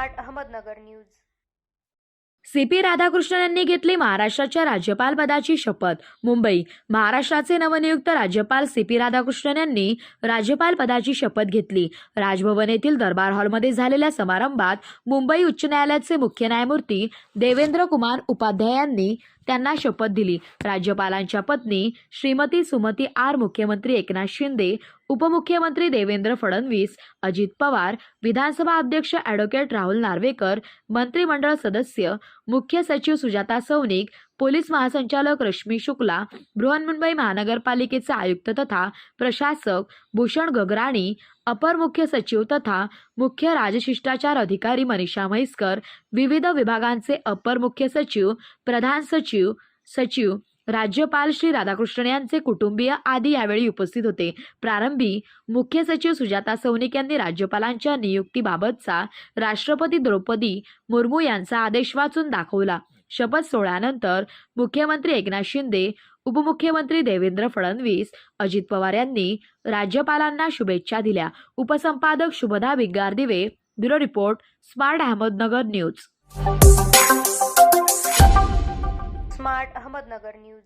Smart Ahmednagar news. CP. Radhakrishnan यांनी घेतली महाराष्ट्राच्या राज्यपाल पदाची शपथ। मुंबई। महाराष्ट्राचे नवनियुक्त राज्यपाल सी.पी. राधाकृष्णन यांनी राज्यपाल पदाची शपथ घेतली। राजभवन येथील दरबार हॉलमध्ये झालेल्या समारंभात मुंबई उच्च न्यायालयाचे मुख्य न्यायमूर्ती देवेंद्र कुमार उपाध्याय यांनी त्यांना शपथ दिली। राज्यपालांच्या पत्नी श्रीमती सुमती आर, मुख्यमंत्री एकनाथ शिंदे, उपमुख्यमंत्री देवेंद्र फडणवीस, अजित पवार, विधानसभा अध्यक्ष ॲडव्होकेट राहुल नार्वेकर, मंत्रिमंडळ सदस्य, मुख्य सचिव सुजाता सौनिक, पोलीस महासंचालक रश्मी शुक्ला, बृहन्मुंबई महानगरपालिकेचे आयुक्त तथा प्रशासक भूषण गगराणी, अपर मुख्य सचिव तथा मुख्य राजशिष्टाचार अधिकारी मनीषा म्हैसकर, विविध विभागांचे अपर मुख्य सचिव, प्रधान सचिव, सचिव, राज्यपाल श्री राधाकृष्णन यांचे कुटुंबीय आदी यावेळी उपस्थित होते। प्रारंभी मुख्य सचिव सुजाता सौनिक यांनी राज्यपालांच्या नियुक्तीबाबतचा राष्ट्रपती द्रौपदी मुर्मू यांचा आदेश वाचून दाखवला। शपथ सोहळ्यानंतर मुख्यमंत्री एकनाथ शिंदे, उपमुख्यमंत्री देवेंद्र फडणवीस, अजित पवार यांनी राज्यपालांना शुभेच्छा दिल्या। उपसंपादक Shubhada Biggardive, bureau report, smart Ahmednagar news. Smart Ahmednagar news.